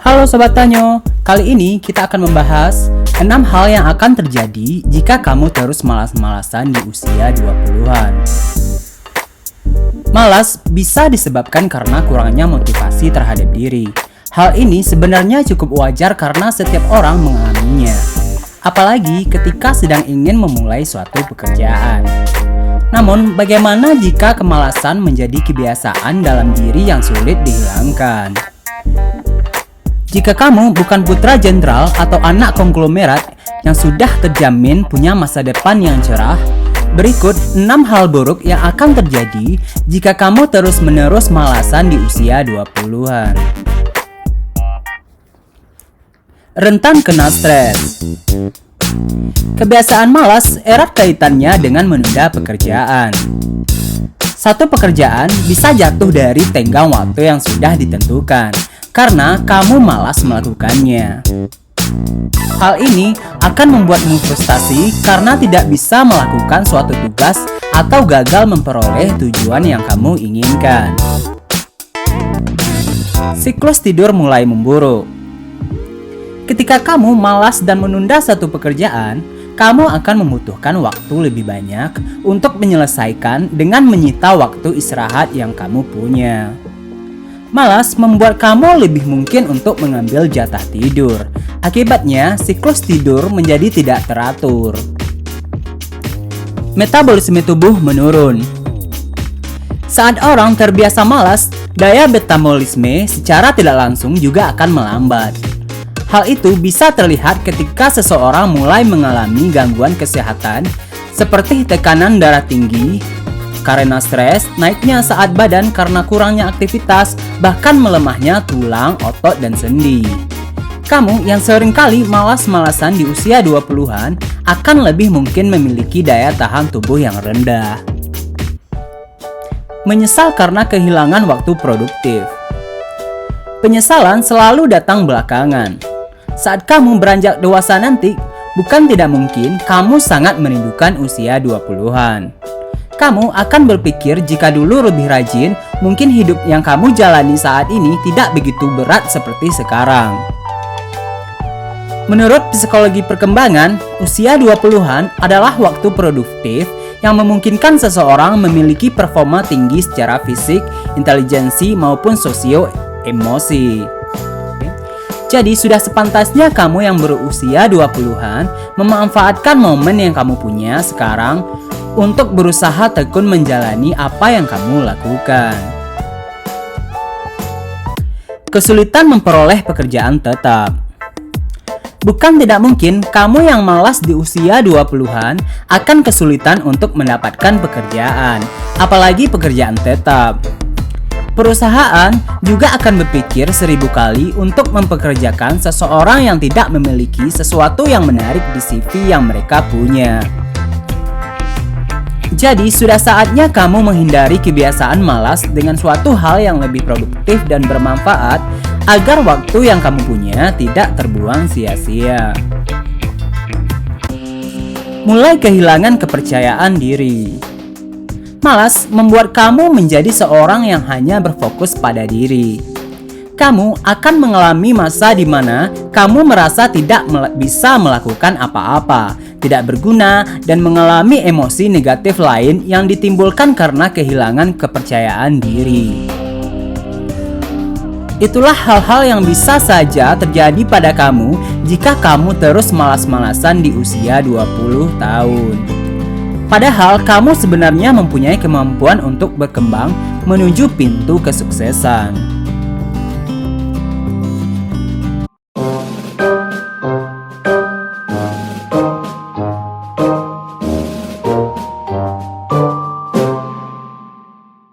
Halo Sobat Tanyo, kali ini kita akan membahas 6 hal yang akan terjadi jika kamu terus malas-malasan di usia 20-an. Malas bisa disebabkan karena kurangnya motivasi terhadap diri. Hal ini sebenarnya cukup wajar karena setiap orang mengalaminya, apalagi ketika sedang ingin memulai suatu pekerjaan. Namun, bagaimana jika kemalasan menjadi kebiasaan dalam diri yang sulit dihilangkan? Jika kamu bukan putra jenderal atau anak konglomerat yang sudah terjamin punya masa depan yang cerah, berikut 6 hal buruk yang akan terjadi jika kamu terus-menerus malasan di usia 20-an. Rentan kena stres. Kebiasaan malas erat kaitannya dengan menunda pekerjaan. Satu pekerjaan bisa jatuh dari tenggang waktu yang sudah ditentukan karena kamu malas melakukannya. Hal ini akan membuatmu frustasi karena tidak bisa melakukan suatu tugas atau gagal memperoleh tujuan yang kamu inginkan. Siklus tidur mulai memburuk. Ketika kamu malas dan menunda satu pekerjaan, kamu akan membutuhkan waktu lebih banyak untuk menyelesaikan dengan menyita waktu istirahat yang kamu punya. Malas membuat kamu lebih mungkin untuk mengambil jatah tidur. Akibatnya, siklus tidur menjadi tidak teratur. Metabolisme tubuh menurun. Saat orang terbiasa malas, daya metabolisme secara tidak langsung juga akan melambat. Hal itu bisa terlihat ketika seseorang mulai mengalami gangguan kesehatan seperti tekanan darah tinggi karena stres, naiknya saat badan karena kurangnya aktivitas, bahkan melemahnya tulang, otot, dan sendi. Kamu yang seringkali malas-malasan di usia 20-an akan lebih mungkin memiliki daya tahan tubuh yang rendah. Menyesal karena kehilangan waktu produktif. Penyesalan selalu datang belakangan. Saat kamu beranjak dewasa nanti, bukan tidak mungkin kamu sangat merindukan usia 20-an. Kamu akan berpikir jika dulu lebih rajin, mungkin hidup yang kamu jalani saat ini tidak begitu berat seperti sekarang. Menurut psikologi perkembangan, usia 20-an adalah waktu produktif yang memungkinkan seseorang memiliki performa tinggi secara fisik, intelijensi, maupun sosio-emosi. Jadi sudah sepantasnya kamu yang berusia 20-an memanfaatkan momen yang kamu punya sekarang untuk berusaha tekun menjalani apa yang kamu lakukan. Kesulitan memperoleh pekerjaan tetap. Bukan tidak mungkin kamu yang malas di usia 20-an akan kesulitan untuk mendapatkan pekerjaan, apalagi pekerjaan tetap. Perusahaan juga akan berpikir 1000 kali untuk mempekerjakan seseorang yang tidak memiliki sesuatu yang menarik di CV yang mereka punya. Jadi, sudah saatnya kamu menghindari kebiasaan malas dengan suatu hal yang lebih produktif dan bermanfaat agar waktu yang kamu punya tidak terbuang sia-sia. Mulai kehilangan kepercayaan diri. Malas membuat kamu menjadi seorang yang hanya berfokus pada diri. Kamu akan mengalami masa di mana kamu merasa tidak bisa melakukan apa-apa, tidak berguna, dan mengalami emosi negatif lain yang ditimbulkan karena kehilangan kepercayaan diri. Itulah hal-hal yang bisa saja terjadi pada kamu jika kamu terus malas-malasan di usia 20 tahun. Padahal kamu sebenarnya mempunyai kemampuan untuk berkembang menuju pintu kesuksesan.